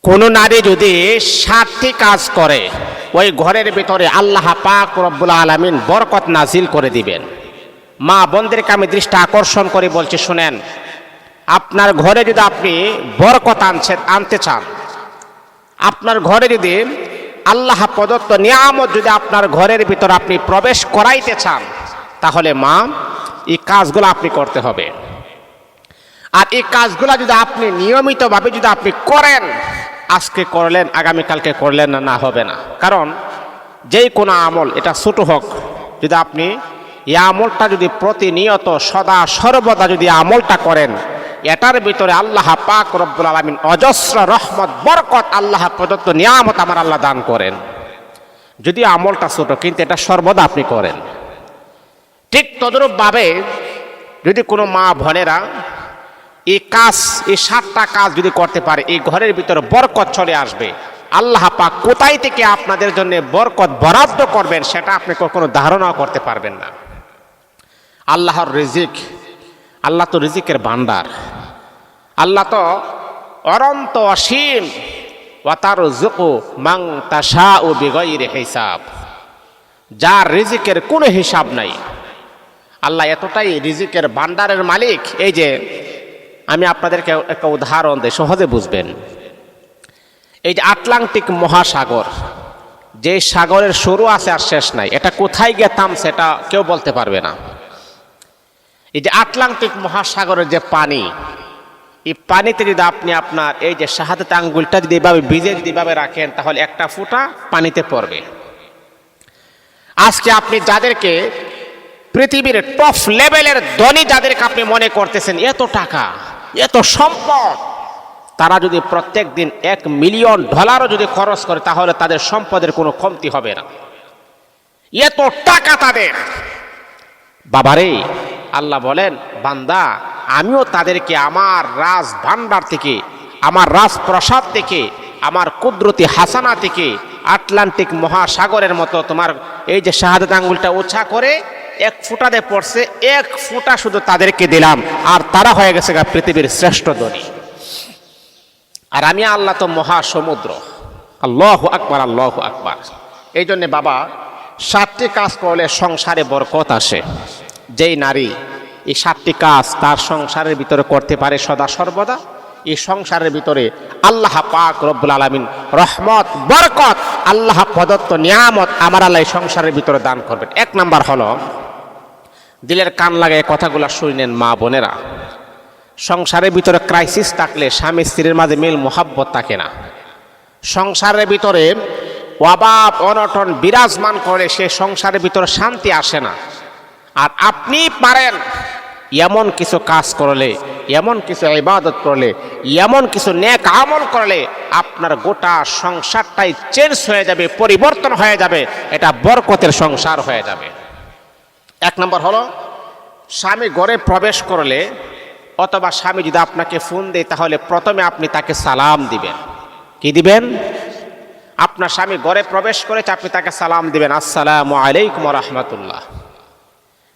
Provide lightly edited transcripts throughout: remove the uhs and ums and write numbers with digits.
কোন নারী যদি 7টি কাজ করে ওই ঘরের ভিতরে আল্লাহ পাক রব্বুল আলামিন বরকত নাজিল করে দিবেন। মা বোনদেরকে আমি দৃষ্টি আকর্ষণ করে বলছি, শুনেন, আপনার ঘরে যদি আপনি বরকত আনতে চান, আপনার ঘরে যদি আল্লাহ প্রদত্ত নিয়ামত যদি আপনার ঘরের ভিতর আপনি প্রবেশ করাইতে চান, তাহলে মা এই কাজগুলো আপনি করতে হবে। আর এই কাজগুলো যদি আপনি নিয়মিতভাবে যদি আপনি করেন, আজকে করলেন আগামীকালকে করলেন না হবে না। কারণ যেই কোনো আমল, এটা ছোট হোক, যদি আপনি এই আমলটা যদি প্রতিনিয়ত সদা সর্বদা যদি আমলটা করেন, এটার ভিতরে আল্লাহ পাক রব্বুল আলামিন অজস্র রহমত বরকত আল্লাহ প্রদত্ত নিয়ামত আমার আল্লাহ দান করেন। যদি আমলটা ছোট, কিন্তু এটা সর্বদা আপনি করেন। ঠিক তদ্রূপভাবে যদি কোনো মা বোনেরা এই 7টা কাজ যদি করতে পারে, এই ঘরের ভিতরে বরকত চলে আসবে। আল্লাহ পাক কোথায় থেকে আপনাদের জন্য বরকত বরাদ্দ করবেন সেটা আপনি কখনো ধারণাও করতে পারবেন না। আল্লাহর রিজিক, আল্লাহ তো রিজিকের ভান্ডার, আল্লাহ তো অনন্ত অসীম। ওয়াতারযুকু মান তাশাউ বিগাইরি হিসাব, যার রিজিকের কোনো হিসাব নাই। আল্লাহ এতটাই রিজিকের ভান্ডারের মালিক। এই যে আমি আপনাদেরকে একটা উদাহরণ দিই, সহজে বুঝবেন। এই যে আটলান্টিক মহাসাগর, যে সাগরের শুরু আছে আর শেষ নাই, এটা কোথায় গিয়ে থামছে এটা কেউ বলতে পারবে না। এই যে আটলান্টিক মহাসাগরের যে পানি, এই পানিতে যদি আপনি আপনার এই যে শাহাদাত আঙ্গুলটা যদি এভাবে ভিজে যদি এভাবে রাখেন, তাহলে একটা ফোঁটা পানিতে পড়বে। আজকে আপনি যাদেরকে পৃথিবীর টপ লেভেলের ধনী যাদেরকে আপনি মনে করতেছেন, এত টাকা এত সম্পদ, তারা যদি প্রত্যেক দিন $1 মিলিয়ন যদি খরচ করে, তাহলে তাদের সম্পদের কোনো কমতি হবে না। এত টাকা তাদের। বাবারে, আল্লাহ বলেন, বান্দা, আমিও তাদেরকে আমার রাজ ভান্ডার থেকে, আমার রাজপ্রাসাদ থেকে, আমার কুদরতি হাসানা থেকে আটলান্টিক মহাসাগরের মতো তোমার এই যে শাহাদাত আঙ্গুলটা উঁচা করে 1 ফোঁটাতে পড়ছে, 1 ফোঁটা শুধু তাদেরকে দিলাম, আর তারা হয়ে গেছে পৃথিবীর শ্রেষ্ঠ ধনী। আর আমি আল্লাহ তো মহাসমুদ্র। আল্লাহু আকবার, আল্লাহু আকবার। এই জন্যে বাবা, 7টি কাজ করলে সংসারে বরকত আসে। যেই নারী এই 7টি কাজ তার সংসারের ভিতরে করতে পারে সদা সর্বদা, এই সংসারের ভিতরে আল্লাহ পাক রব্বুল আলামিন রহমত বরকত আল্লাহ প্রদত্ত নিয়ামত আমার আল্লাহ সংসারের ভিতরে দান করবেন। 1 নাম্বার হলো, দিলের কান লাগায় কথাগুলো শুনেন মা বোনেরা। সংসারের ভিতরে ক্রাইসিস থাকলে স্বামী স্ত্রীর মাঝে মিল মোহাব্বত থাকে না। সংসারের ভিতরে অভাব অনটন বিরাজমান করে সে সংসারের ভিতরে শান্তি আসে না। আর আপনি পারেন এমন কিছু কাজ করলে, এমন কিছু ইবাদত করলে, এমন কিছু নেক আমল করলে আপনার গোটা সংসারটাই চেঞ্জ হয়ে যাবে, পরিবর্তন হয়ে যাবে, এটা বরকতের সংসার হয়ে যাবে। 1 নম্বর হলো, স্বামী ঘরে প্রবেশ করলে অথবা স্বামী যদি আপনাকে ফোন দেয়, তাহলে প্রথমে আপনি তাকে সালাম দিবেন। কি দিবেন? আপনার স্বামী ঘরে প্রবেশ করেছে, আপনি তাকে সালাম দিবেন, আসসালামু আলাইকুম ওয়া রাহমাতুল্লাহ।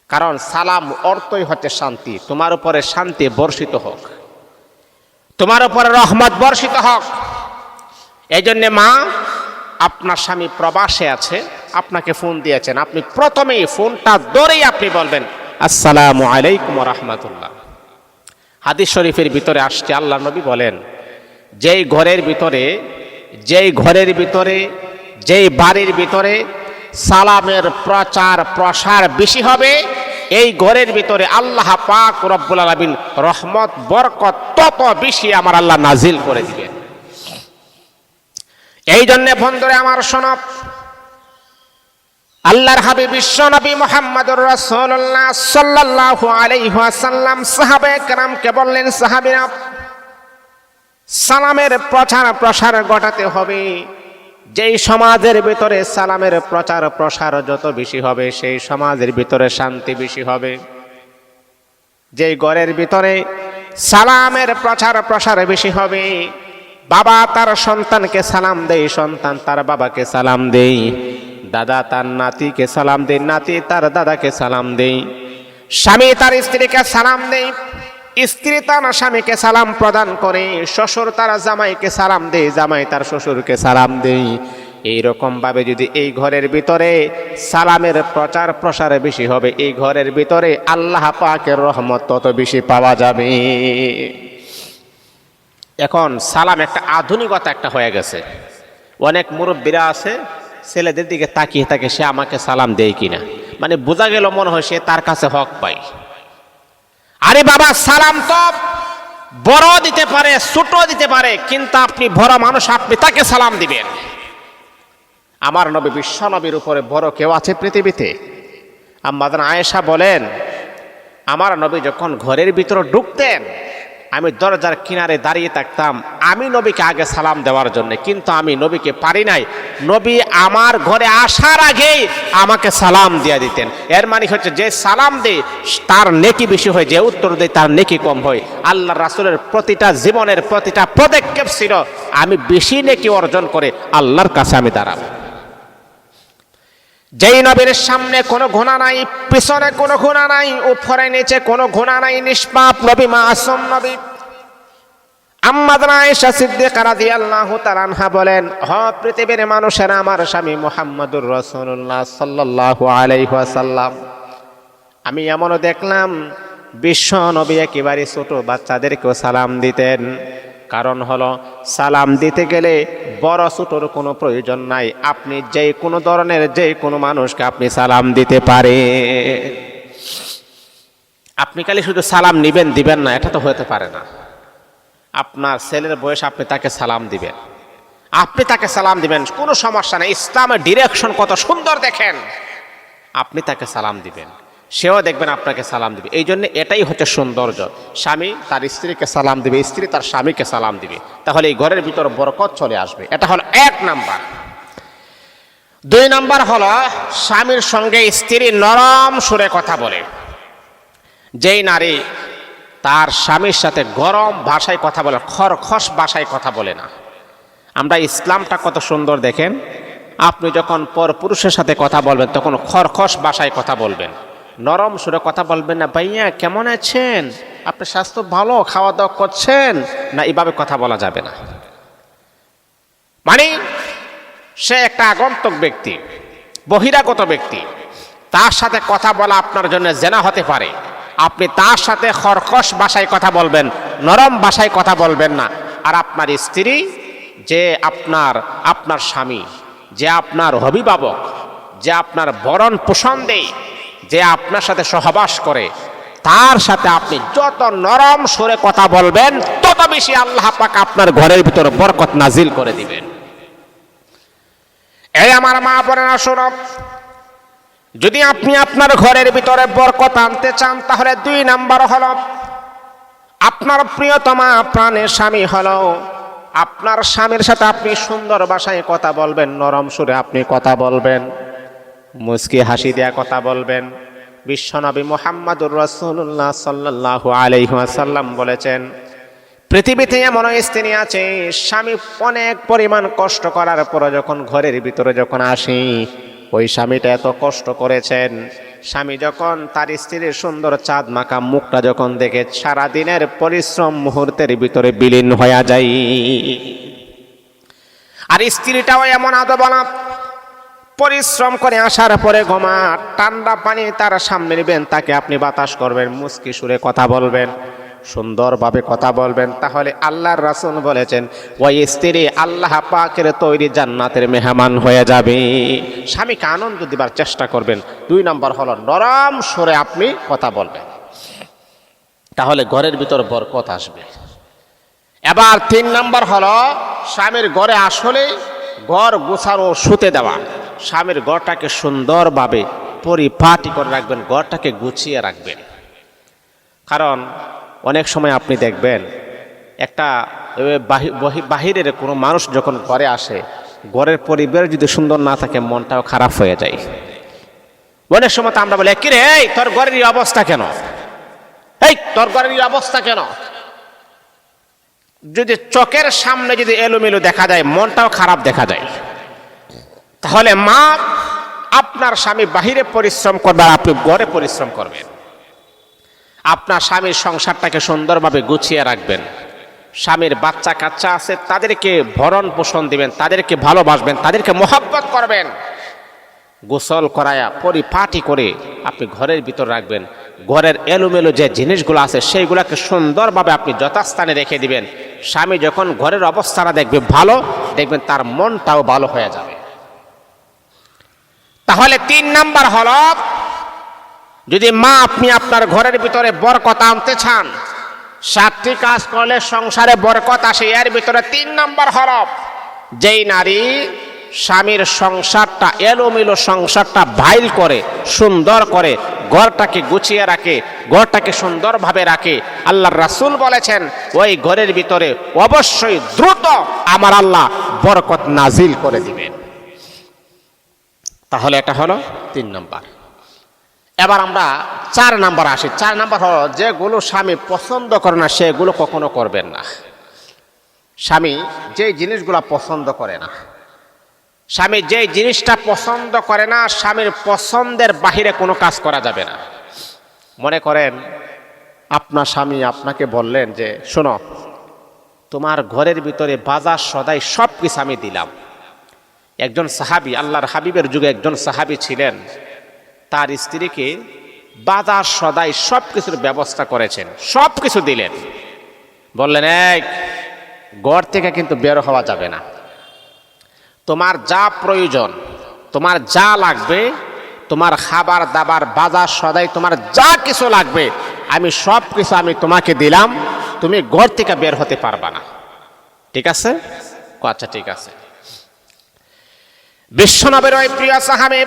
কারণ সালাম অর্থই হচ্ছে শান্তি। তোমার উপরে শান্তি বর্ষিত হোক, তোমার উপরে রহমত বর্ষিত হোক। এই জন্যে মা, আপনার স্বামী প্রবাসে আছে, আপনাকে ফোন দিয়েছেন, আপনি প্রথমেই ফোনটা ধরেই আপনি বলবেন আসসালামু আলাইকুম ওয়া রাহমাতুল্লাহ। হাদিস শরীফের ভিতরে আসছে, আল্লাহ নবী বলেন, যেই ঘরের ভিতরে, যেই বাড়ির ভিতরে সালামের প্রচার প্রসার বেশি হবে, এই ঘরের ভিতরে আল্লাহ পাক রব্বুল আলামিন রহমত বরকত তত বেশি আমার আল্লাহ নাজিল করে দিবেন। এই জন্য বন্ধুরে আমার শোনব, আল্লাহর হাবিব বিশ্ব নবী মুহাম্মদুর রাসূলুল্লাহ সাল্লাল্লাহু আলাইহি ওয়াসাল্লাম সাহাবায়ে কেরামকে বললেন, সাহাবীরা, সালামের প্রচার প্রসার ঘটাতে হবে। যেই সমাজের ভিতরে সালামের প্রচার প্রসার যত বেশি হবে, সেই সমাজের ভিতরে শান্তি বেশি হবে। যেই ঘরের ভিতরে সালামের প্রচার প্রসার বেশি হবে, বাবা তার সন্তানকে সালাম দেয়, সন্তান তার বাবাকে সালাম দেয়, দাদা তার নাতিকে সালাম দেয়, নাতি তার দাদাকে সালাম দেয়, স্বামী তার স্ত্রীকে সালাম দেয়, স্ত্রী তার স্বামীকে সালাম প্রদান করে, শ্বশুর তার জামাইকে সালাম দেয়, জামাই তার শ্বশুরকে সালাম দেয়। এইরকম ভাবে যদি এই ঘরের ভিতরে সালামের প্রচার প্রসার বেশি হবে, এই ঘরের ভিতরে আল্লাহ পাকের রহমত তত বেশি পাওয়া যাবে। এখন সালাম একটা আধুনিকতা একটা হয়ে গেছে। অনেক মুরব্বীরা আছে ছেলেদের দিকে তাকিয়ে থাকে সে আমাকে সালাম দেয় কিনা, মানে বোঝা গেল মনে হয় সে তার কাছে হক পায়। আরে বাবা, সালাম তো বড় দিতে পারে, ছোট দিতে পারে, কিন্তু আপনি বড় মানুষ, আপনি তাকে সালাম দিবেন। আমার নবী, বিশ্ব নবীর উপরে বড় কেউ আছে পৃথিবীতে? আম্মা জান আয়েশা বলেন, আমার নবী যখন ঘরের ভিতরে ঢুকতেন আমি দরজার কিনারে দাঁড়িয়ে থাকতাম, আমি নবীকে আগে সালাম দেওয়ার জন্য, কিন্তু আমি নবীকে পারি নাই। নবী আমার ঘরে আসার আগেই আমাকে সালাম দিয়ে দিতেন। এর মানে হচ্ছে যে সালাম দেয় তার নেকি বেশি হয়, যে উত্তর দেয় তার নেকি কম হয়। আল্লাহ রাসূলের প্রতিটা জীবনের প্রতিটা পদক্ষেপ ছিল আমি বেশি নেকি অর্জন করে আল্লাহর কাছে আমি দাঁড়াবো। যেই নবীর সামনে কোনো গুনাহ নাই, পিছনে কোনো গুনাহ নাই, উপরে নিচে কোনো গুনাহ নাই, নিষ্পাপ নবী, মাসুম নবী। আম্মা জান আয়েশা সিদ্দিকা রাদিয়াল্লাহু তাআলা আনহা বলেন, পৃথিবীর মানুষেরা আমার স্বামী মুহাম্মদুর রাসূলুল্লাহ সাল্লাল্লাহু আলাইহি ওয়াসাল্লাম, আমি এমনও দেখলাম বিশ্ব নবী একেবারে ছোট বাচ্চাদেরকেও সালাম দিতেন। কারণ হলো সালাম দিতে গেলে বড় ছোটর কোনো প্রয়োজন নাই, আপনি যে কোনো ধরনের যে কোনো মানুষকে আপনি সালাম দিতে পারে। আপনি খালি শুধু সালাম নিবেন দিবেন না, এটা তো হতে পারে না। আপনার ছেলের বয়স, আপনি তাকে সালাম দিবেন, আপনি তাকে সালাম দিবেন, কোনো সমস্যা নেই। ইসলামের ডিরেকশন কত সুন্দর দেখেন, আপনি তাকে সালাম দিবেন, সেও দেখবেন আপনাকে সালাম দিবে। এই জন্য এটাই হচ্ছে সৌন্দর্য। স্বামী তার স্ত্রীকে সালাম দিবে, স্ত্রী তার স্বামীকে সালাম দিবে, তাহলে এই ঘরের ভিতর বরকত চলে আসবে। এটা হলো 1 নাম্বার। 2 নাম্বার হলো স্বামীর সঙ্গে স্ত্রী নরম সুরে কথা বলে। যেই নারী তার স্বামীর সাথে গরম ভাষায় কথা বলে, খরখশ ভাষায় কথা বলে না। আমরা ইসলামটা কত সুন্দর দেখেন, আপনি যখন পরপুরুষের সাথে কথা বলবেন তখন খরখশ ভাষায় কথা বলবেন, নরম সুরে কথা বলবেন না। ভাইয়া কেমন আছেন, আপনার স্বাস্থ্য ভালো, খাওয়া দাওয়া করছেন না, এইভাবে কথা বলা যাবে না। মানে সে একটা আগন্তুক ব্যক্তি, বহিরাগত ব্যক্তি, তার সাথে কথা বলা আপনার জন্য জেনা হতে পারে। আপনি তার সাথে খরখশ ভাষায় কথা বলবেন, নরম ভাষায় কথা বলবেন না। আর আপনার স্ত্রী যে আপনার স্বামী, যে আপনার অভিভাবক, যে আপনার ভরণ পোষণ দেয়, যে আপনার সাথে সহবাস করে, তার সাথে আপনি যত নরম সুরে কথা বলবেন তত বেশি আল্লাহ পাক আপনার ঘরের ভিতর বরকত নাজিল করে দিবেন। এই আমার মা বোনেরা শোনো, যদি আপনি আপনার ঘরের ভিতরে বরকত আনতে চান তাহলে 2 নাম্বার হলো আপনার প্রিয়তমা প্রাণের স্বামী হলো আপনার স্বামীর সাথে আপনি সুন্দর ভাষায় কথা বলবেন, নরম সুরে আপনি কথা বলবেন, মুস্কি হাসি দেয়া কথা বলবেন। বিশ্বনবী মুহাম্মদুর রাসূলুল্লাহ সাল্লাল্লাহু আলাইহি ওয়াসাল্লাম বলেছেন, পৃথিবীতে এমন স্ত্রী আছে স্বামী অনেক পরিমাণ কষ্ট করার পর যখন ঘরের ভিতরে যখন আসি, ওই স্বামীটা এত কষ্ট করেছেন, স্বামী যখন তার স্ত্রীর সুন্দর চাঁদ মাখা মুখটা যখন দেখে সারাদিনের পরিশ্রম মুহূর্তের ভিতরে বিলীন হয়ে যায়। আর স্ত্রীটাও এমন আদবনা, পরিশ্রম করে আসার পরে ঘুমা, ঠান্ডা পানি তার সামনে নেবেন, তাকে আপনি বাতাস করবেন, মুস্কি সুরে কথা বলবেন, সুন্দরভাবে কথা বলবেন। তাহলে আল্লাহর রাসূল বলেছেন ওই স্ত্রী আল্লাহ পাকের তৈরি জান্নাতের মেহমান হয়ে যাবে। স্বামীকে আনন্দ দিবার চেষ্টা করবেন। 2 নাম্বার হলো নরম সুরে আপনি কথা বলবেন, তাহলে ঘরের ভিতর বরকত আসবে। এবার 3 নাম্বার হলো স্বামীর ঘরে আসলে ঘর গোছানো, শুতে দেওয়া। স্বামীর ঘরটাকে সুন্দরভাবে পরিপাটি করে রাখবেন, ঘরটাকে গুছিয়ে রাখবেন। কারণ অনেক সময় আপনি দেখবেন একটা বাহিরের কোনো মানুষ যখন ঘরে আসে, ঘরের পরিবেশ যদি সুন্দর না থাকে মনটাও খারাপ হয়ে যায়। অনেক সময় তো আমরা বলি, কি রে এই তোর ঘরের এই অবস্থা কেন, এই তোর ঘরের এই অবস্থা কেন। যদি চোখের সামনে যদি এলোমেলো দেখা যায় মনটাও খারাপ দেখা যায়। তাহলে মা, আপনার স্বামী বাহিরে পরিশ্রম করবে আর আপনি ঘরে পরিশ্রম করবেন। আপনার স্বামীর সংসারটাকে সুন্দরভাবে গুছিয়ে রাখবেন। স্বামীর বাচ্চা কাচ্চা আছে, তাদেরকে ভরণ পোষণ দিবেন, তাদেরকে ভালোবাসবেন, তাদেরকে মোহাব্বত করবেন। গোসল করায়া পরিপাটি করে আপনি ঘরের ভিতর রাখবেন। ঘরের এলোমেলো যে জিনিসগুলো আছে সেইগুলোকে সুন্দরভাবে আপনি যথাস্থানে রেখে দিবেন। স্বামী যখন ঘরের অবস্থাটা দেখবে ভালো, দেখবেন তার মনটাও ভালো হয়ে যাবে। তাহলে 3 নাম্বার হলো, যদি মা আপনি আপনার ঘরের ভিতরে বরকত আনতে চান, 7টি কাজ করলে সংসারে বরকত আসে। এর ভিতরে 3 নাম্বার হলো, যেই নারী স্বামীর সংসারটা এলোমেলো সংসারটা ভাইল করে, সুন্দর করে, ঘরটাকে গুছিয়ে রাখে, ঘরটাকে সুন্দরভাবে রাখে, আল্লাহর রাসূল বলেছেন ওই ঘরের ভিতরে অবশ্যই দ্রুত আমার আল্লাহ বরকত নাজিল করে দিবেন। তাহলে এটা হলো 3 নাম্বার। এবার আমরা 4 নাম্বার আসি। 4 নাম্বার হলো, যেগুলো স্বামী পছন্দ করে না সেগুলো কখনো করবেন না। স্বামী যে জিনিসগুলো পছন্দ করে না, স্বামী যে জিনিসটা পছন্দ করে না, স্বামীর পছন্দের বাহিরে কোনো কাজ করা যাবে না। মনে করেন আপনার স্বামী আপনাকে বললেন যে শোনো, তোমার ঘরের ভিতরে বাজার সদাই সব কিছু আমি দিলাম। একজন সাহাবী, আল্লাহর হাবিবের যুগে একজন সাহাবী ছিলেন, তার স্ত্রীকে বাজার সদাই সব কিছুর ব্যবস্থা করেছেন, সব কিছু দিলেন। বললেন এই ঘর থেকে কিন্তু বের হওয়া যাবে না, তোমার যা প্রয়োজন, তোমার যা লাগবে, তোমার খাবার দাবার বাজার সদাই তোমার যা কিছু লাগবে আমি সব কিছু আমি তোমাকে দিলাম, তুমি ঘর থেকে বের হতে পারবা না। ঠিক আছে? আচ্ছা ঠিক আছে। বিশ্বনবীর ওই প্রিয় সাহাবী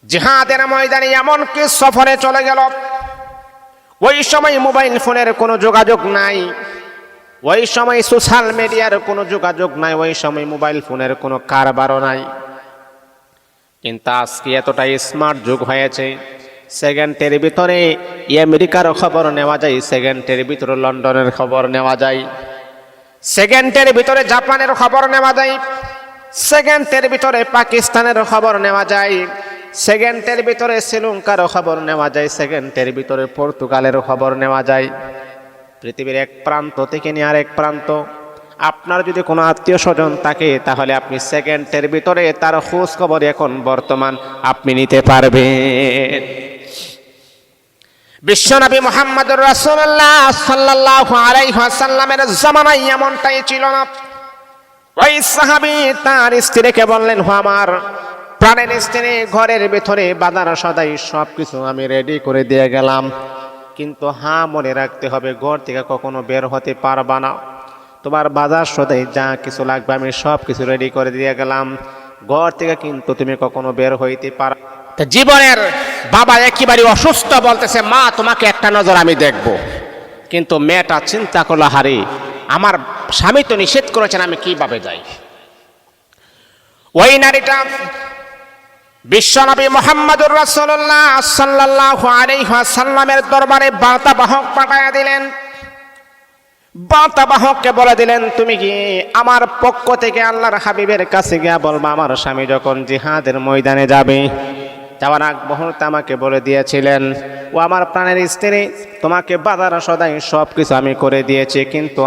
জিহাদের ময়দানে এমনকি সফরে চলে গেল। ওই সময় মোবাইল ফোনের কোনো যোগাযোগ নাই, ওই সময় সোশ্যাল মিডিয়ার কোনো যোগাযোগ নাই, ওই সময় মোবাইল ফোনের কোনো কারবারও নাই। কিন্তু আজকে এতটাই স্মার্ট যুগ হয়েছে, সেকেন্ডের ভিতরে আমেরিকার খবর নেওয়া যায়, সেকেন্ডের ভিতরে লন্ডনের খবর নেওয়া যায়, সেকেন্ডের ভিতরে জাপানের খবর নেওয়া যায়, সেকেন্ডের ভিতরে পাকিস্তানের খবর নেওয়া যায়, সেকেন্ডের ভিতরে শ্রীলঙ্কার খবর নেওয়া যায়, সেকেন্ডের ভিতরে পর্তুগালের খবর নেওয়া যায়। পৃথিবীর এক প্রান্ত থেকে নিয়ে আরেক প্রান্ত, আপনার যদি কোনো আত্মীয় স্বজন থাকে তাহলে আপনি সেকেন্ডের ভিতরে তার খোঁজ খবর এখন বর্তমান আপনি নিতে পারবেন। বিশ্বনবী মুহাম্মদুর রাসূলুল্লাহ সাল্লাল্লাহু আলাইহি ওয়াসাল্লামের জামানায় এমনটাই ছিল না। ওই সাহাবী তার স্ত্রীকে বললেন, হো আমার প্রাণের স্ত্রী, ঘরের ভিতরে বাজার সদাই সব কিছু আমি রেডি করে দিয়ে গেলাম, কিন্তু হ্যাঁ মনে রাখতে হবে ঘর থেকে কখনো বের হতে পারবা না। তোমার বাজার সদাই যা কিছু লাগবে আমি সব কিছু রেডি করে দিয়ে গেলাম, ঘর থেকে কিন্তু তুমি কখনো বের হইতে পার। জীবনের বাবা একেবারে অসুস্থ, বলতেছে মা তোমাকে একটা নজর আমি দেখব। কিন্তু মেয়েটা চিন্তা করলো, হারে আমার স্বামী তো নিষেধ করেছেন, আমি কিভাবে যাই। ওই নারীটা বিশ্বনবী মুহাম্মদুর রাসূলুল্লাহ সাল্লাল্লাহু আলাইহি ওয়াসাল্লামের দরবারে বার্তাবাহক পাঠায়া দিলেন। বার্তাবাহককে বলে দিলেন, তুমি কি আমার পক্ষ থেকে আল্লাহর হাবিবের কাছে গিয়া বলবা আমার স্বামী যখন জিহাদের ময়দানে যাবে, যাওয়ার আগ মুহূর্তে আমাকে বলে দিয়েছিলেন, ও আমার প্রাণের স্ত্রী, তোমাকে বাজার সদাই সব কিছু আমি করে দিয়েছি, কিন্তু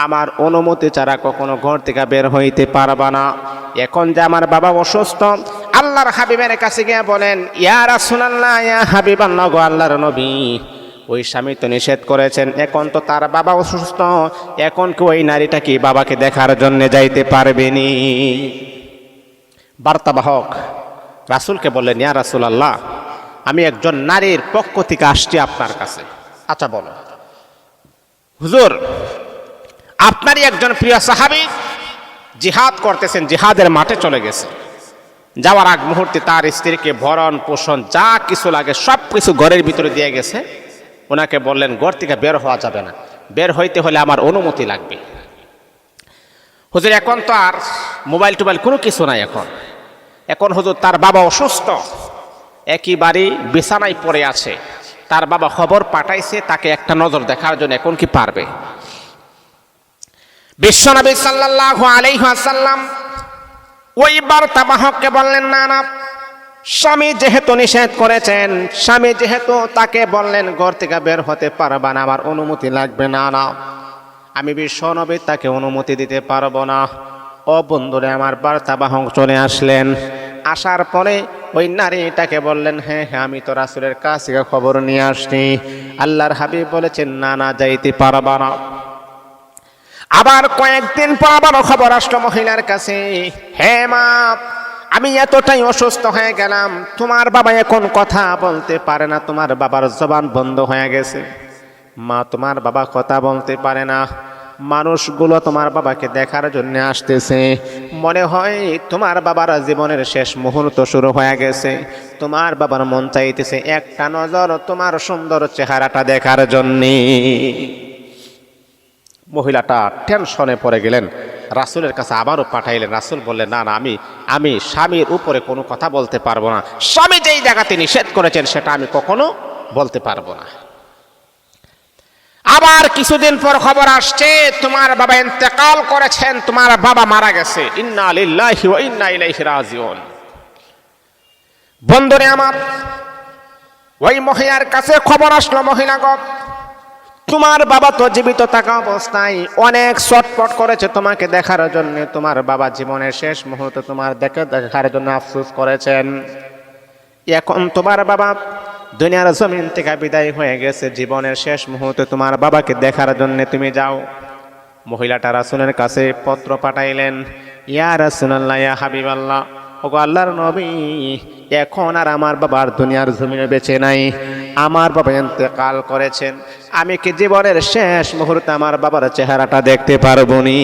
আমার অনুমতি ছাড়া কখনো ঘর থেকে বের হইতে পারবা না। এখন যে আমার বাবা অসুস্থ, আল্লাহর হাবিবের কাছে গিয়ে বলেন, ইয়া রাসূলুল্লাহ, ইয়া হাবিবাল্লাহ, গো আল্লাহর নবী, ওই স্বামী তো নিষেধ করেছেন, এখন তো তার বাবা অসুস্থ, এখন কি ওই নারীটা কি বাবাকে দেখার জন্য যাইতে পারবেনি? বার্তাবাহক রাসূলকে বললেন, ইয়া রাসূলুল্লাহ, আমি একজন নারীর পক্ষ থেকে আসছি আপনার কাছে। আচ্ছা বলো। হুজুর, আপনারই একজন প্রিয় সাহাবী জিহাদ করতেছেন, জিহাদের মাঠে চলে গেছে, যাওয়ার আগ মুহূর্তে তার স্ত্রীকে ভরণ পোষণ যা কিছু লাগে সব কিছু ঘরের ভিতরে দিয়ে গেছে। ওনাকে বললেন ঘর থেকে বের হওয়া যাবে না, বের হইতে হলে আমার অনুমতি লাগবে। হুজুর এখন তো আর মোবাইল টোবাইল কোনো কিছু নাই, এখন হুজুর তার বাবা অসুস্থ, একেবারে বিছানায় পড়ে আছে, তার বাবা খবর পাঠাইছে তাকে একটা নজর দেখার জন্য, এখন কি পারবে? বিশ্বনবী সাল্লাল্লাহু আলাইহি ওয়াসাল্লাম ওই বার্তাবাহককে বললেন, না না, স্বামী যেহেতু নিষেধ করেছেন, স্বামী যেহেতু তাকে বললেন ঘর থেকে বের হতে পারবা না, আমার অনুমতি লাগবে না, না আমি বিশ্বনবী তাকে অনুমতি দিতে পারবো না। ও বন্ধুরে আমার বার্তাবাহক চলে আসলেন। আসার পরে ওই নারীটাকে বললেন, হ্যাঁ হ্যাঁ আমি তো রাসূলের কাছ থেকে খবর নিয়ে আসছি। আল্লাহর হাবিব বলেছেন, না না যাইতে পারবা না। আবার কয়েকদিন পর আবারও খবর আসলো মহিলার কাছে, হে মা আমি এতটাই অসুস্থ হয়ে গেলাম, তোমার বাবা এখন কথা বলতে পারে না, তোমার বাবার জবান বন্ধ হয়ে গেছে। মা তোমার বাবা কথা বলতে পারে না, মানুষগুলো তোমার বাবাকে দেখার জন্য আসতেছে, মনে হয় তোমার বাবার জীবনের শেষ মুহূর্ত শুরু হয়ে গেছে। তোমার বাবার মন চাইতেছে একটা নজর তোমার সুন্দর চেহারাটা দেখার জন্যে। মহিলাটা টেনশনে পড়ে গেলেন, রাসূলের কাছে আবারও পাঠাইলেন। রাসূল বললেন, না না আমি স্বামীর উপরে কোনো কথা বলতে পারবো না, স্বামী যেই জায়গাতে নিষেধ করেছেন সেটা আমি কখনো বলতে পারবো না। আবার কিছুদিন পর খবর আসছে তোমার বাবা ইন্তেকাল করেছেন, তোমার বাবা মারা গেছে। ইন্না লিল্লাহি ওয়া ইন্না ইলাইহি রাজিউন। বন্ধুরে আমার, ওই মহিলার কাছে খবর আসলো, মহিলাগণ তোমার বাবা তো জীবিত থাকা অবস্থায় অনেক ছটফট করেছে তোমাকে দেখার জন্য, তোমার বাবা জীবনের শেষ মুহূর্তে তোমার দেখার জন্য আফসোস করেছেন। এখন তোমার বাবা দুনিয়ার জমিন থেকে বিদায় হয়ে গেছে, জীবনের শেষ মুহূর্তে তোমার বাবাকে দেখার জন্য তুমি যাও। মহিলাটা রাসূলের কাছে পত্র পাঠাইলেন, ইয়া রাসূলুল্লাহ, ইয়া হাবিবাল্লাহ, ওগো আল্লাহর নবী, এখন আর আমার বাবার দুনিয়ার জমিনে বেঁচে নাই, আমার বাবা ইন্তেকাল করেছেন, আমি কি জীবনের শেষ মুহূর্তে আমার বাবার চেহারাটা দেখতে পারবো নি?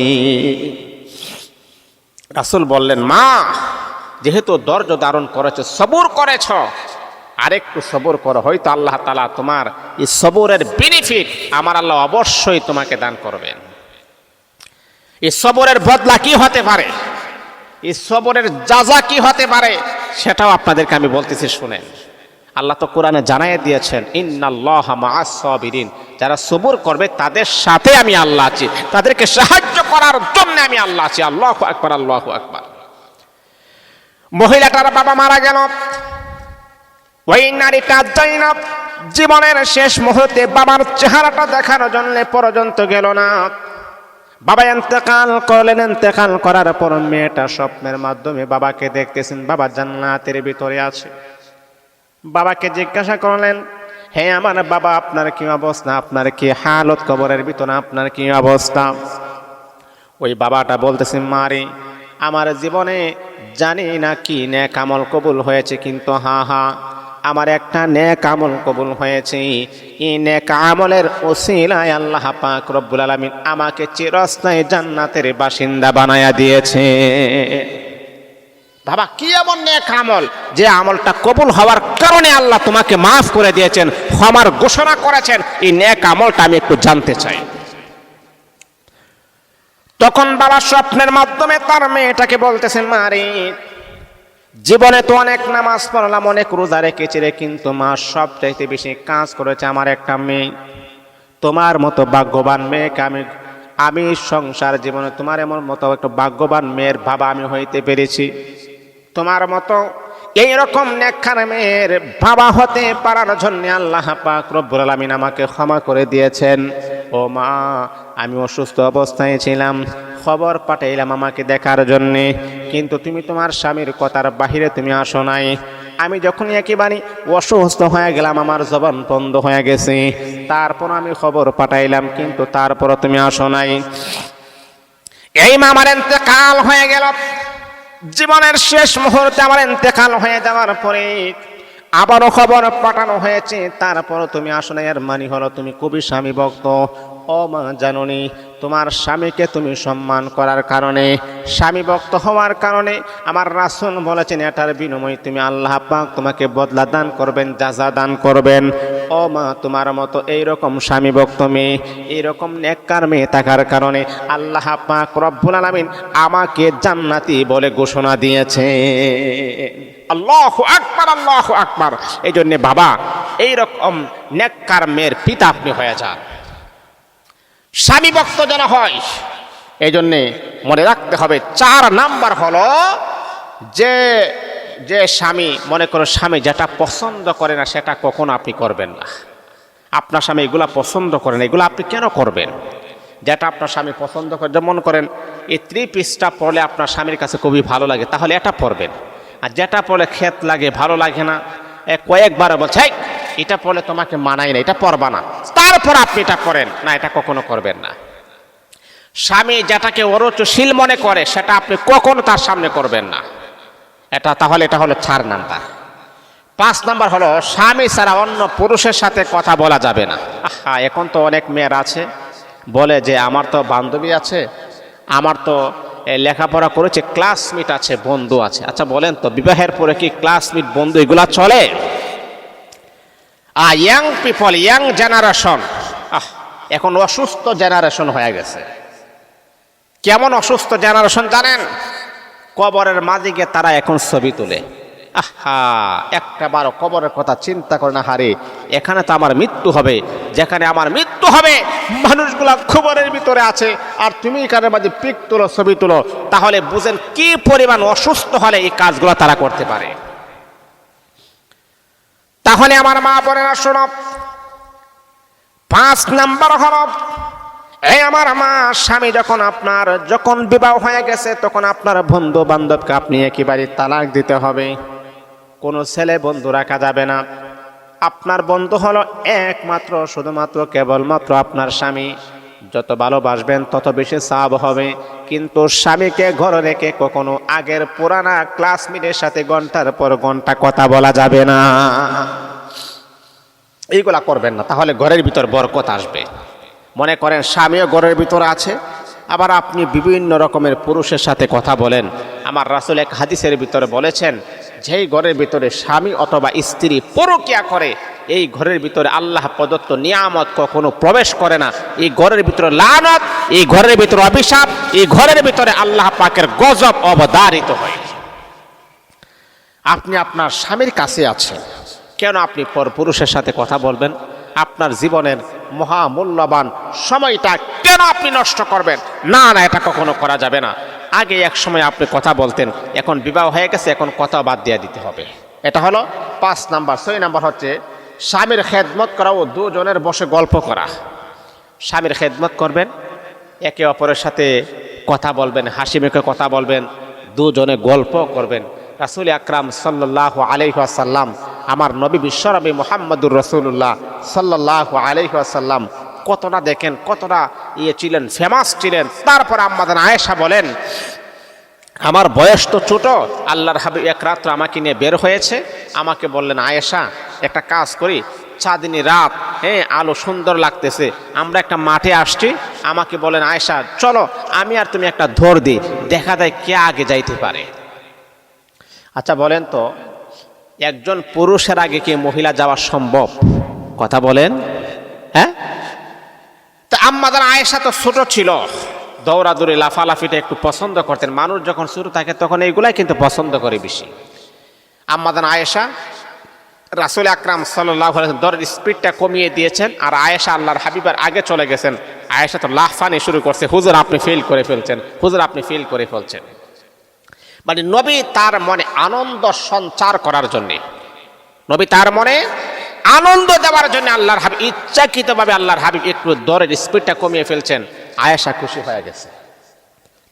রাসূল বললেন, মা যেহেতু ধৈর্য ধারণ করেছো, সবুর করেছ, আরেকটু সবর করো, হয়তো আল্লাহ তাআলা তোমার এই সবরের বেনিফিট আমার আল্লাহ অবশ্যই তোমাকে দান করবেন। এই সবরের বদলা কি হতে পারে, এই সবরের যাজা কি হতে পারে, সেটাও আপনাদেরকে আমি বলতেছি, শুনেন। আল্লাহ তো কোরআনে জানাই দিয়েছেন, ইন্নাল্লাহা মাআস সাবিরিন, যারা সবর করবে তাদের সাথে আমি আল্লাহ আছি, তাদেরকে সাহায্য করার জন্য আমি আল্লাহ আছি। আল্লাহু আকবার, আল্লাহু আকবার। মহিলাটার বাবা মারা গেল, ওই নারীটা যায়না জীবনের শেষ মুহূর্তে বাবার চেহারাটা দেখার জন্য পর্যন্ত গেল না। বাবা ইন্তেকাল করলেন, ইন্তেকাল করার পর মেয়েটা স্বপ্নের মাধ্যমে বাবাকে দেখতেছেন, বাবা জান্নাতের ভিতরে আছে। বাবাকে জিজ্ঞাসা করলেন, হে আমার বাবা, আপনার কি অবস্থা, আপনার কি হালত, কবরের ভিতরে আপনার কি অবস্থা? ওই বাবাটা বলতেছেন, মারে আমার জীবনে জানি না কি নেক আমল কবুল হয়েছে, কিন্তু হ্যাঁ আমার একটা নেক আমল কবুল হয়েছে। এই নেক আমলের ওসিলায় আল্লাহ পাক রব্বুল আলামিন আমাকে চিরস্থায়ী জান্নাতের বাসিন্দা বানায়া দিয়েছে। বাবা কি এমন নেক আমল যে আমলটা কবুল হওয়ার কারণে আল্লাহ তোমাকে মাফ করে দিয়েছেন, ক্ষমার ঘোষণা করেছেন? এই নেক আমলটা আমি একটু জানতে চাই। তখন বাবা স্বপ্নের মাধ্যমে তার মেয়েটাকে বলতেছেন, মারে জীবনে তো অনেক নামাজ পড়লাম, অনেক রোজা রেখেছি রে, কিন্তু মা সবচাইতে বেশি কাজ করেছে আমার একটা মেয়ে। তোমার মতো ভাগ্যবান মেয়েকে আমি সংসার জীবনে তোমার এমন মতো একটা ভাগ্যবান মেয়ের বাবা আমি হইতে পেরেছি। তোমার মতো এইরকম নেককার মেয়ের বাবা হতে পারার জন্য আল্লাহ পাক রব্বুল আলামিন আমাকে ক্ষমা করে দিয়েছেন। ও মা, আমি অসুস্থ অবস্থায় ছিলাম, খবর পাঠাইলাম আমাকে দেখার জন্যে, কিন্তু তুমি তোমার স্বামীর কথার বাহিরে তুমি আসো নাই। আমি যখন একেবারে অসুস্থ হয়ে গেলাম, আমার জবান বন্ধ হয়ে গেছে, তারপর আমি খবর পাঠাইলাম, কিন্তু তারপরও তুমি আসো নাই। এই মা আমার ইন্তেকাল হয়ে গেল, জীবনের শেষ মুহূর্তে আমার ইন্তেকাল হয়ে যাওয়ার পরে আবারও খবর পাঠানো হয়েছে, তারপরও তুমি আসো না। এর মানে হলো তুমি খুবই স্বামী ভক্ত। ও মা, জানোনি তোমার স্বামীকে তুমি সম্মান করার কারণে, স্বামী ভক্ত হওয়ার কারণে আমার রাসূল বলেছেন এটার বিনিময়ে তুমি আল্লাহ পাক তোমাকে বদলা দান করবেন, যাজা দান করবেন। ও মা, তোমার মতো এইরকম স্বামী ভক্ত মেয়ে, এইরকম নেককার মেয়ে থাকার কারণে আল্লাহ পাক রব্বুল আলামিন আমাকে জান্নাতি বলে ঘোষণা দিয়েছে। আল্লাহু আকবার, আল্লাহু আকবার। এই জন্যে বাবা, এইরকম নেককার মেয়ের পিতা আপনি হয়ে যান, স্বামী ভক্ত যেন হয়। এই জন্যে মনে রাখতে হবে, 4 নাম্বার হলো যে যে স্বামী মনে করো স্বামী যেটা পছন্দ করে না সেটা কখনো আপনি করবেন না। আপনার স্বামী এগুলা পছন্দ করে না, এগুলো আপনি কেন করবেন? যেটা আপনার স্বামী পছন্দ করে, যেমন করেন এই 3 পিসটা পরলে আপনার স্বামীর কাছে খুবই ভালো লাগে, তাহলে এটা পরবেন। আর যেটা পরলে খেত লাগে, ভালো লাগে না, কয়েকবার বলছে এটা পরলে তোমাকে মানায় না, এটা পরবা না, তারপর আপনি এটা করেন না, এটা কখনো করবেন না। স্বামী যেটাকে অরুচিশীল মনে করে সেটা আপনি কখনো তার সামনে করবেন না, তাহলে এটা হলো 4 নাম্বার। 5 নাম্বার হলো স্বামী ছাড়া অন্য পুরুষের সাথে কথা বলা যাবে না। এখন তো অনেক মেয়ের আছে বলে যে আমার তো বান্ধবী আছে, আমার তো লেখাপড়া করেছে, ক্লাসমেট আছে, বন্ধু আছে। আচ্ছা বলেন তো, বিবাহের পরে কি ক্লাসমেট বন্ধু এগুলা চলে? ইয়াং পিপল, ইয়াং জেনারেশন এখন অসুস্থ জেনারেশন হয়ে গেছে। কেমন অসুস্থ জেনারেশন জানেন? কবরের মাঝে গিয়ে তারা এখন ছবি তোলে। একটা বারো কবরের কথা চিন্তা করে না, হারে এখানে তো আমার মৃত্যু হবে, যেখানে আমার মৃত্যু হবে মানুষগুলা কবরের ভিতরে আছে, আর তুমি এখানে মাঝে পিক তোলো, ছবি তোলো। তাহলে বুঝেন কি পরিমাণ অসুস্থ হলে এই কাজগুলো তারা করতে পারে। তাহলে আমার মা বোনেরা শোনো, 5 নাম্বার হলো আমার মা, স্বামী যখন বিবাহ হয়ে গেছে তখন আপনার বন্ধু বান্ধবকে আপনি একেবারে তালাক দিতে হবে। কোনো ছেলে বন্ধু রাখা যাবে না। আপনার বন্ধু হলো একমাত্র শুধুমাত্র কেবলমাত্র আপনার স্বামী। যত ভালোবাসবেন তত বেশি সাব হবে, কিন্তু স্বামীকে ঘরে রেখে কখনো আগের পুরানা ক্লাসমেটের সাথে ঘন্টার পর ঘন্টা কথা বলা যাবে না। এইগুলা করবেন না, তাহলে ঘরের ভিতর বরকত আসবে। মনে করেন স্বামীও ঘরের ভিতরে আছে, আবার আপনি বিভিন্ন রকমের পুরুষের সাথে কথা বলেন। আমার রাসূল এক হাদিসের ভিতরে বলেছেন, যেই ঘরের ভিতরে স্বামী অথবা স্ত্রী পরকিয়া করে এই ঘরের ভিতরে আল্লাহ প্রদত্ত নিয়ামত কখনো প্রবেশ করে না। এই ঘরের ভিতরে লানত, এই ঘরের ভিতরে অভিশাপ, এই ঘরের ভিতরে আল্লাহ পাকের গজব অবধারিত হয়। আপনি আপনার স্বামীর কাছে আছেন, কেন আপনি পর পুরুষের সাথে কথা বলবেন? আপনার জীবনের মহামূল্যবান সময়টা কেন আপনি নষ্ট করবেন? না না, এটা কখনো করা যাবে না। আগে এক সময় আপনি কথা বলতেন, এখন বিবাহ হয়ে গেছে, এখন কথা বাদ দিয়ে দিতে হবে। এটা হলো 5 নাম্বার। 6 নাম্বার হচ্ছে স্বামীর খেদমত করা ও দুজনের বসে গল্প করা। স্বামীর খেদমত করবেন, একে অপরের সাথে কথা বলবেন, হাসি মুখে কথা বলবেন, দুজনে গল্প করবেন। রাসূল আকরাম সাল্লাল্লাহু আলাইহি ওয়াসাল্লাম, আমার নবী বিশ্বনবী মুহাম্মদুর রাসূলুল্লাহ সাল্লাল্লাহু আলাইহি ওয়াসাল্লাম কতটা দেখেন, কতটা ছিলেন, ফেমাস ছিলেন। তারপর আম্মাজান আয়েশা বলেন, আমার বয়স তো ছোট, আল্লাহর হাবিব এক রাত্র আমাকে নিয়ে বের হয়েছে, আমাকে বললেন আয়েশা একটা কাজ করি, চাঁদনি রাত, আলো সুন্দর লাগতেছে, আমরা একটা মাঠে আসছি। আমাকে বলেন আয়েশা চলো আমি আর তুমি একটা দৌড় দিই, দেখা যায় কে আগে যাইতে পারে। আচ্ছা বলেন তো, একজন পুরুষের আগে কি মহিলা যাওয়া সম্ভব? কথা বলেন। হ্যাঁ, তো আম্মাজান আয়েশা তো ছোট ছিল, দৌড়াদৌড়ি লাফালাফিটা একটু পছন্দ করতেন। মানুষ যখন ছোট থাকে তখন এইগুলাই কিন্তু পছন্দ করে বেশি। আম্মাজান আয়েশা রাসূল আকরাম সাল্লাল্লাহু আলাইহি ওয়াসাল্লাম দৌড়ের স্পিডটা কমিয়ে দিয়েছেন, আর আয়েশা আল্লাহর হাবিবের আগে চলে গেছেন। আয়েশা তো লাফানি শুরু করছে, হুজুর আপনি ফেল করে ফেলছেন, হুজুর আপনি ফেল করে ফেলছেন। মানে নবী তার মনে আনন্দ সঞ্চার করার জন্যে, নবী তার মনে আনন্দ দেওয়ার জন্য আল্লাহর হাবিব ইচ্ছাকৃতভাবে আল্লাহর হাবিব একটু দৌড়ের স্পিডটা কমিয়ে ফেলছেন। আয়েশা খুশি হয়ে গেছে।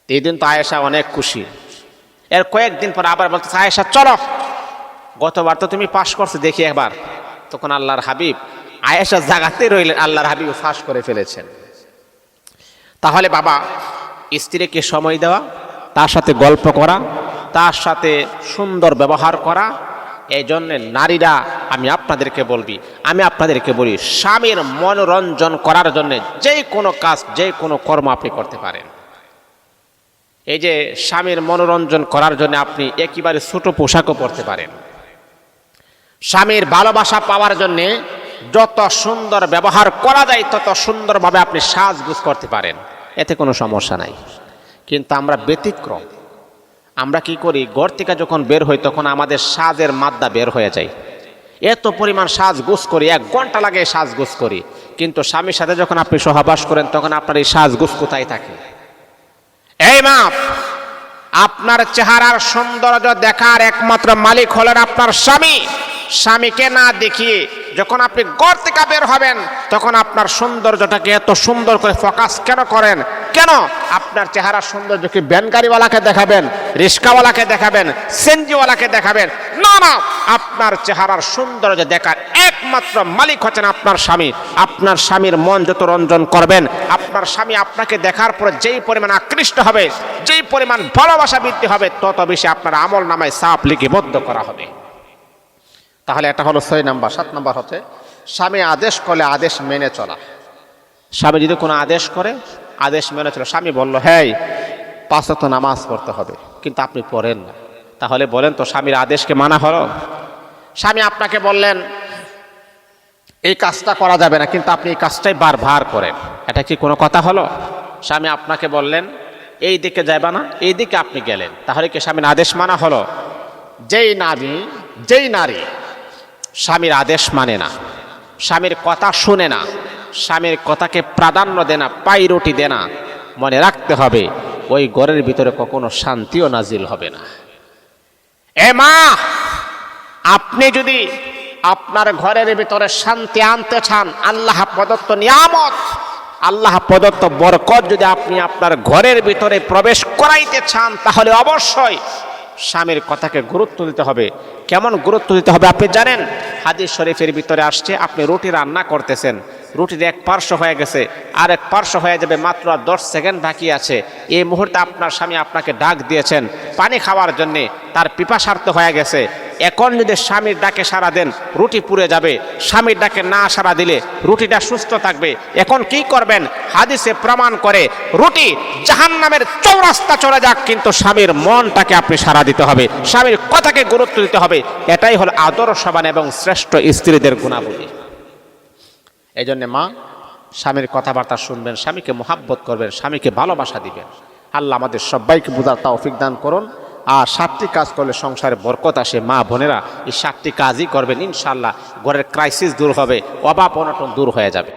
এই দিন তো আয়েশা অনেক খুশি। এর কয়েকদিন পর আবার বলতেছে আয়েশা চলো, গতবার তো তুমি পাশ করছো, দেখি একবার। তখন আল্লাহর হাবিব আয়েশা জাগাতে রইলেন, আল্লাহর হাবিব ফাঁস করে ফেলেছেন। তাহলে বাবা, স্ত্রীকে সময় দেওয়া, তার সাথে গল্প করা, তার সাথে সুন্দর ব্যবহার করা। এই জন্যে নারীরা আমি আপনাদেরকে বলি স্বামীর মনোরঞ্জন করার জন্য যে কোনো কাজ, যে কোনো কর্ম আপনি করতে পারেন। এই যে স্বামীর মনোরঞ্জন করার জন্য আপনি একেবারে ছোট পোশাকও পরতে পারেন। স্বামীর ভালোবাসা পাওয়ার জন্যে যত সুন্দর ব্যবহার করা যায় তত সুন্দরভাবে আপনি সাজগোজ করতে পারেন, এতে কোনো সমস্যা নাই। কিন্তু আমরা ব্যতিক্রম। আমরা কি করি, ঘর থেকে যখন বের হই তখন আমাদের সাজের মাদ্দা বের হয়ে যায়, এত পরিমাণ সাজগোজ করি, 1 ঘন্টা লাগে সাজগোজ করি। কিন্তু স্বামীর সাথে যখন আপনি সহবাস করেন তখন আপনার এই সাজগোজ কোথায় থাকে? এই মা, আপনার আপনার চেহারার সৌন্দর্য দেখার একমাত্র মালিক হলেন আপনার স্বামী। স্বামীকে না দেখিয়ে যখন আপনি ঘর থেকে বের হবেন তখন আপনার সৌন্দর্যটাকে এত সুন্দর করে ফোকাস কেন করেন? কেন আপনার চেহারার সৌন্দর্য কি ভ্যান গাড়িওয়ালাকে দেখাবেন, রিক্সাওয়ালাকে দেখাবেন, সেনজিওয়ালাকে দেখাবেন? না না, আপনার চেহারার সৌন্দর্য দেখার একমাত্র মালিক হচ্ছেন আপনার স্বামী। আপনার স্বামীর মন যত রঞ্জন করবেন, আপনার স্বামী আপনাকে দেখার পরে যেই পরিমাণ আকৃষ্ট হবে, যেই পরিমাণ ভালোবাসা বৃদ্ধি হবে, তত বেশি আপনার আমল নামায় সাফ লিপিবদ্ধ করা হবে। তাহলে এটা হলো 6 নাম্বার। 7 নাম্বার হচ্ছে স্বামী আদেশ করলে আদেশ মেনে চলা। স্বামী যদি কোনো আদেশ করে আদেশ মেনে চলা। স্বামী বলল, হ্যাঁ 5 ওয়াক্ত নামাজ পড়তে হবে, কিন্তু আপনি পড়েন না, তাহলে বলেন তো স্বামীর আদেশকে মানা হলো? স্বামী আপনাকে বললেন এই কাজটা করা যাবে না, কিন্তু আপনি এই কাজটাই বারবার করেন, এটা কি কোনো কথা হলো? স্বামী আপনাকে বললেন এই দিকে যাবে না, এই দিকে আপনি গেলেন, তাহলে কি স্বামীর আদেশ মানা হলো? যেই নারী স্বামীর আদেশ মানে না, স্বামীর কথা শুনে না, স্বামীর কথাকে প্রাধান্য দেয় না, পাইরুটি দেয় না, মনে রাখতে হবে ওই ঘরের ভিতরে কখনো শান্তিও নাজিল হবে না। এ মা, আপনি যদি আপনার ঘরের ভিতরে শান্তি আনতে চান, আল্লাহ প্রদত্ত নিয়ামত, আল্লাহ প্রদত্ত বরকত যদি আপনি আপনার ঘরের ভিতরে প্রবেশ করাইতে চান, তাহলে অবশ্যই স্বামীর কথাকে গুরুত্ব দিতে হবে। কেমন গুরুত্ব দিতে হবে আপনি জানেন? হাদিস শরীফের ভিতরে আসছে, আপনি রুটি রান্না করতেছেন, রুটির এক পার্শ্ব হয়ে গেছে, আর এক পার্শ্ব হয়ে যাবে, মাত্র 10 সেকেন্ড বাকি আছে। এই মুহূর্তে আপনার স্বামী আপনাকে ডাক দিয়েছেন পানি খাওয়ার জন্যে, তার পিপাসার্থ হয়ে গেছে। এখন যদি স্বামীর ডাকে সাড়া দেন, রুটি পুড়ে যাবে। স্বামীর ডাকে না সাড়া দিলে রুটিটা সুস্থ থাকবে। এখন কি করবেন? হাদিসে প্রমাণ করে রুটি জাহান্নামের চৌরাস্তা চলে যাক, কিন্তু স্বামীর মনটাকে আপনি সাড়া দিতে হবে, স্বামীর কথাকে গুরুত্ব দিতে হবে। এটাই হলো আদর্শবান এবং শ্রেষ্ঠ স্ত্রীদের গুণাবলী। এই জন্যে মা, স্বামীর কথাবার্তা শুনবেন, স্বামীকে মোহাব্বত করবেন, স্বামীকে ভালোবাসা দিবেন। আল্লাহ আমাদের সবাইকে বুঝার তৌফিক দান করুন। আর 7টি কাজ করলে সংসারে বরকত আসে। মা বোনেরা এই 7টি কাজই করবেন, ইনশাআল্লাহ ঘরের ক্রাইসিস দূর হবে, অভাব অনটন দূর হয়ে যাবে।